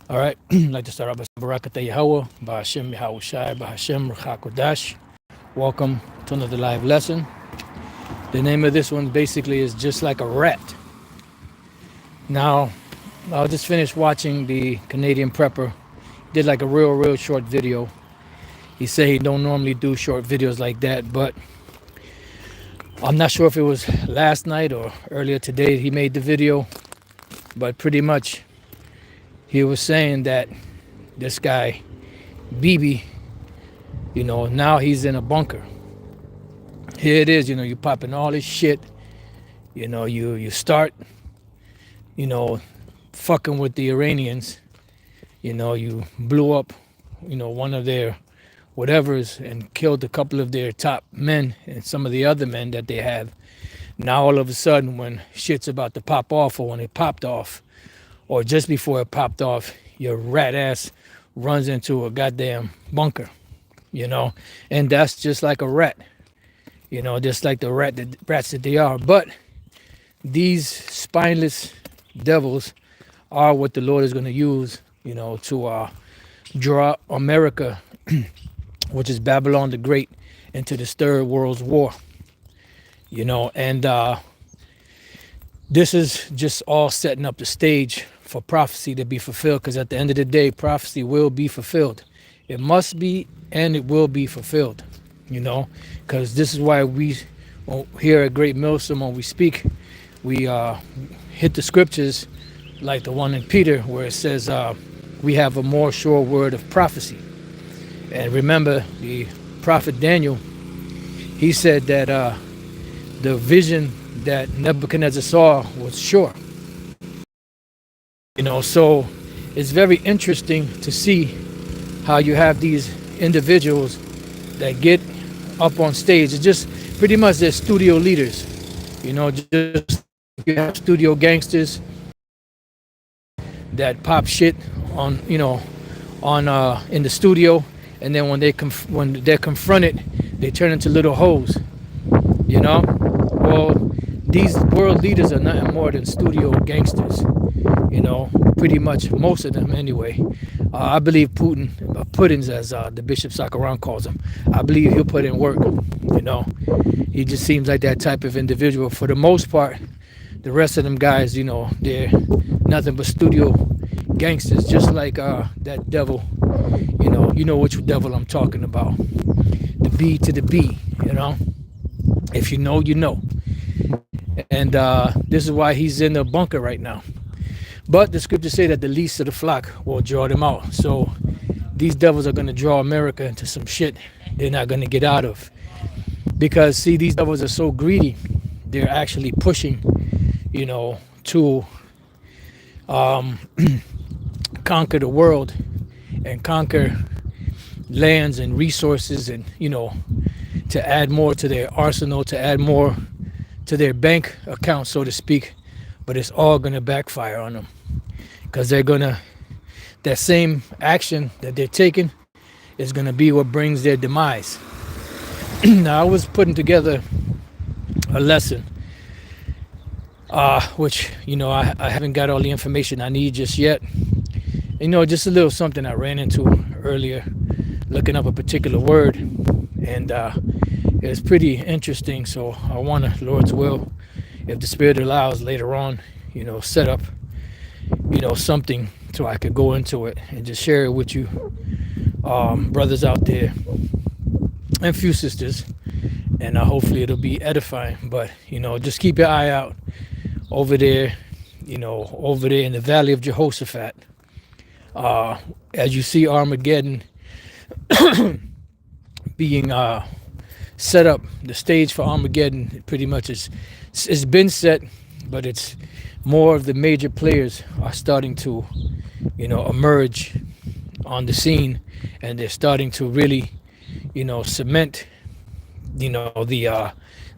All right, I'd like to start off by Barakatah Yahweh, Ba'ashem Yahushai, Ba'ashem Ruchakodash. Welcome to another live lesson. The name of this one basically is Just Like a Rat. Now, I just finished watching the Canadian prepper. Did like a real short video. He said he don't normally do short videos like that, but I'm not sure if it was last night or earlier today he made the video, but pretty much he was saying that this guy, BB, now he's in a bunker. Here it is, you popping all this shit. You start, fucking with the Iranians. You blew up, one of their whatevers and killed a couple of their top men and some of the other men that they have. Now all of a sudden when shit's about to pop off, or when it popped off, or just before it popped off, your rat ass runs into a goddamn bunker, and that's just like a rat, just like the rats that they are. But these spineless devils are what the Lord is going to use, to draw America, which is Babylon the Great, into this third world war, and this is just all setting up the stage for prophecy to be fulfilled, because at the end of the day, prophecy will be fulfilled. It must be, and it will be fulfilled, because this is why we here at Great Millstone, when we speak, we hit the scriptures like the one in Peter where it says we have a more sure word of prophecy. And remember, the prophet Daniel, he said that the vision that Nebuchadnezzar saw was sure. So it's very interesting to see how you have these individuals that get up on stage. It's just pretty much they're studio leaders. Just you have studio gangsters that pop shit on, in the studio, and then when they're confronted, they turn into little hoes. Well, these world leaders are nothing more than studio gangsters. Pretty much most of them anyway. I believe Puddins, as the Bishop Sakaran calls him, I believe he'll put in work. He just seems like that type of individual. For the most part, the rest of them guys, they're nothing but studio gangsters, just like that devil. You know which devil I'm talking about. The B to the B. If you know, you know. And this is why he's in the bunker right now. But the scriptures say that the least of the flock will draw them out. So these devils are going to draw America into some shit they're not going to get out of. Because, see, these devils are so greedy, they're actually pushing, to conquer the world and conquer lands and resources, and, to add more to their arsenal, to add more to their bank account, so to speak. But it's all going to backfire on them, because that same action that they're taking is going to be what brings their demise. Now, I was putting together a lesson, which, I haven't got all the information I need just yet. Just a little something I ran into earlier, looking up a particular word, and it was pretty interesting. So I want to, Lord's will, if the Spirit allows, later on, set up, something so I could go into it and just share it with you, brothers out there, and few sisters, and hopefully it'll be edifying. But, just keep your eye out over there, over there in the Valley of Jehoshaphat. As you see Armageddon being set up, the stage for Armageddon pretty much it's been set, but it's more of the major players are starting to, emerge on the scene, and they're starting to really, cement,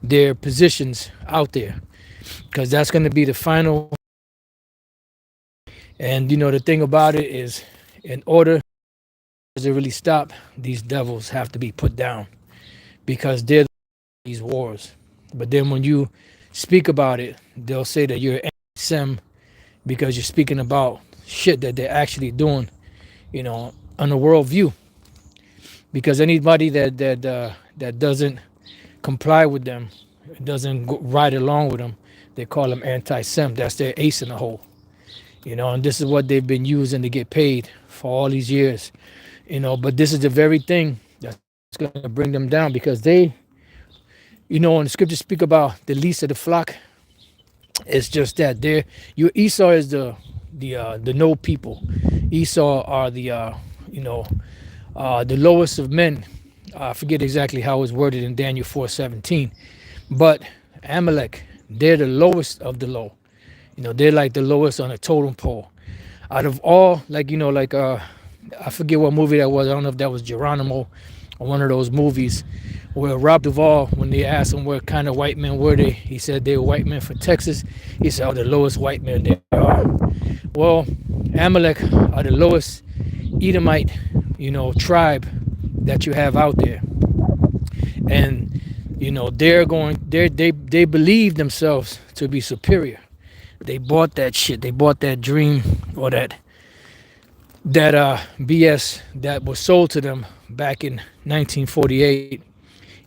their positions out there, because that's going to be the final. And the thing about it is, in order to really stop, these devils have to be put down, because they're these wars. But then when you speak about it, they'll say that you're AntiSm because you're speaking about shit that they're actually doing, on a world view. Because anybody that doesn't comply with them, doesn't ride along with them, they call them AntiSm. That's their ace in the hole. And this is what they've been using to get paid for all these years. But this is the very thing that's going to bring them down, because they, when the scriptures speak about the least of the flock, it's just that Esau is the no people. Esau are the lowest of men. I forget exactly how it's worded in Daniel 4:17, but Amalek, they're the lowest of the low. They're like the lowest on a totem pole. Out of all, I forget what movie that was. I don't know if that was Geronimo or one of those movies where Rob Duvall, when they asked him what kind of white men were they, he said they were white men from Texas. He said, "Oh, the lowest white men there are." Well, Amalek are the lowest Edomite, tribe that you have out there. And, they believe themselves to be superior. They bought that shit. They bought that dream, or that BS that was sold to them back in 1948,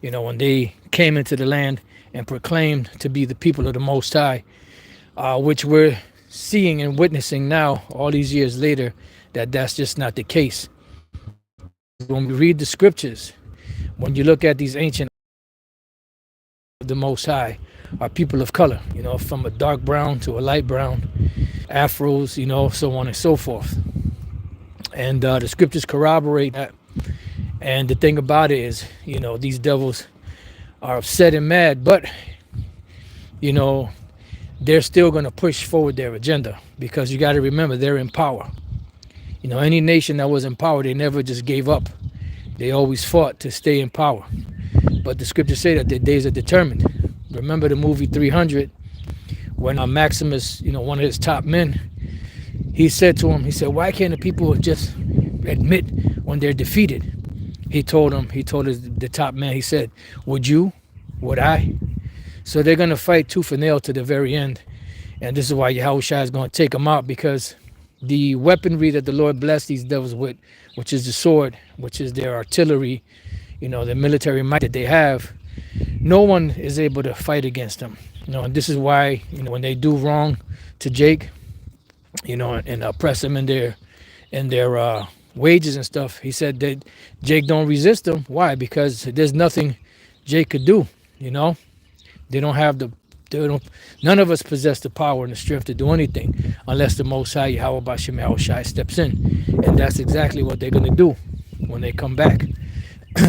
when they came into the land and proclaimed to be the people of the Most High, which we're seeing and witnessing now, all these years later, that's just not the case. When we read the scriptures, when you look at these ancient of the Most High, are people of color, from a dark brown to a light brown, afros, so on and so forth. And the scriptures corroborate that. And the thing about it is, these devils are upset and mad, but, they're still going to push forward their agenda, because you got to remember, they're in power. Any nation that was in power, they never just gave up. They always fought to stay in power. But the scriptures say that their days are determined. Remember the movie 300, when Maximus, one of his top men, he said to him, "Why can't the people just admit when they're defeated?" He told the top man, he said, "Would you? Would I?" So they're going to fight tooth and nail to the very end. And this is why Yahushua is going to take them out, because the weaponry that the Lord blessed these devils with, which is the sword, which is their artillery, the military might that they have, no one is able to fight against them. And this is why, when they do wrong to Jake, and oppress them in their wages and stuff, he said that Jake don't resist them. Why? Because there's nothing Jake could do. They don't have none of us possess the power and the strength to do anything unless the Most High Yahweh Bashem Yahushai steps in. And that's exactly what they're going to do when they come back.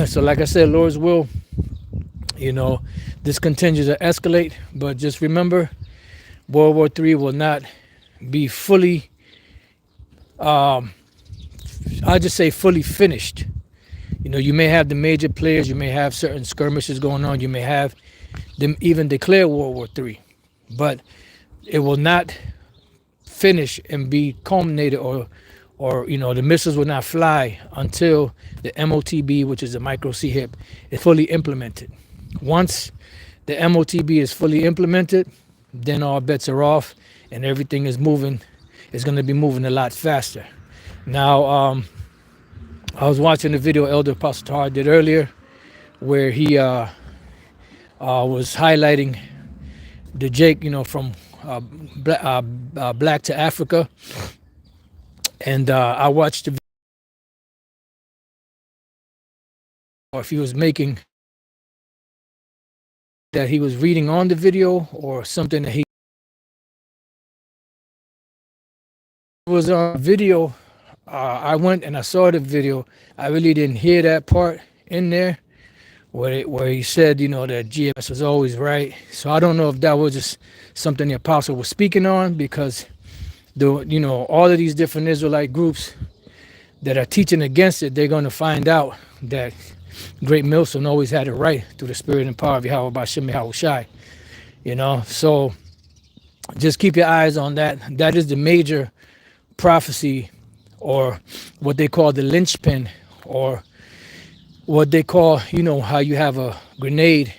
So like I said, Lord's will, this continues to escalate, but just remember, World War III will not be fully, I'll just say fully finished. You may have the major players, you may have certain skirmishes going on, you may have them even declare World War III, but it will not finish and be culminated, or the missiles will not fly until the MOTB, which is the micro CHIP, is fully implemented. Once the MOTB is fully implemented, then all bets are off and everything is moving. It's going to be moving a lot faster. Now, I was watching the video Elder Apostle Tahar did earlier, where he was highlighting the Jake, from black to Africa. And I watched the video, or if he was making that he was reading on the video, or something that he was on video. I went and I saw the video. I really didn't hear that part in there where he said, that GMS was always right. So I don't know if that was just something the apostle was speaking on, because all of these different Israelite groups that are teaching against it, they're going to find out that Great Millstone always had it right through the spirit and power of Yahweh Bashem Yahushai. So just keep your eyes on that. That is the major prophecy, or what they call the linchpin, or what they call, how you have a grenade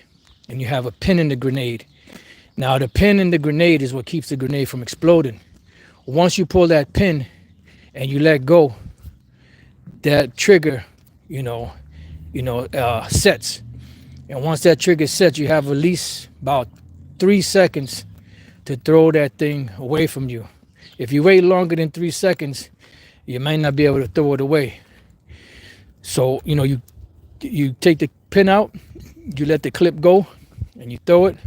and you have a pin in the grenade. Now the pin in the grenade is what keeps the grenade from exploding. Once you pull that pin, and you let go, that trigger, sets. And once that trigger sets, you have at least about 3 seconds to throw that thing away from you. If you wait longer than 3 seconds, you might not be able to throw it away. So, you take the pin out, you let the clip go, and you throw it.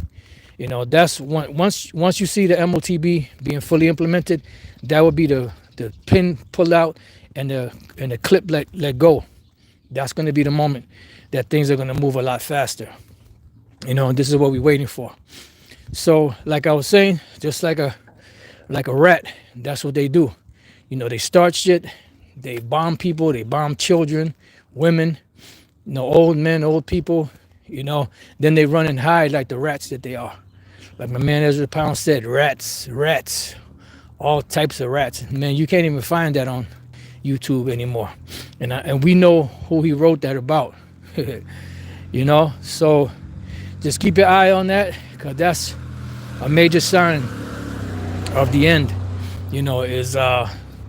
That's once you see the MOTB being fully implemented, that would be the pin pull out and the clip let go. That's going to be the moment that things are going to move a lot faster. And this is what we're waiting for. So, like I was saying, just like a rat, that's what they do. They start shit, they bomb people, they bomb children, women, old men, old people, then they run and hide like the rats that they are. Like my man Ezra Pound said, rats, all types of rats. Man, you can't even find that on YouTube anymore. And we know who he wrote that about. So just keep your eye on that, because that's a major sign of the end, is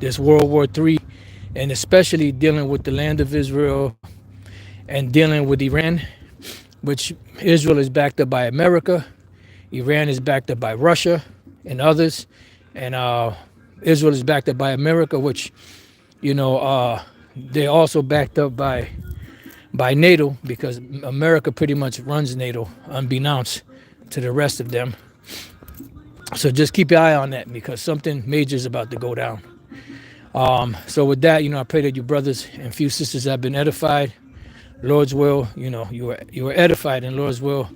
this World War III, and especially dealing with the land of Israel and dealing with Iran, which Israel is backed up by America, Iran is backed up by Russia and others, and Israel is backed up by America, which they're also backed up by NATO, because America pretty much runs NATO, unbeknownst to the rest of them. So just keep your eye on that, because something major is about to go down. So with that, I pray that you brothers and few sisters have been edified. Lord's will, you were edified in Lord's will.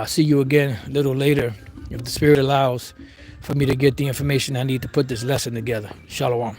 See you again a little later, if the Spirit allows, for me to get the information I need to put this lesson together. Shalom.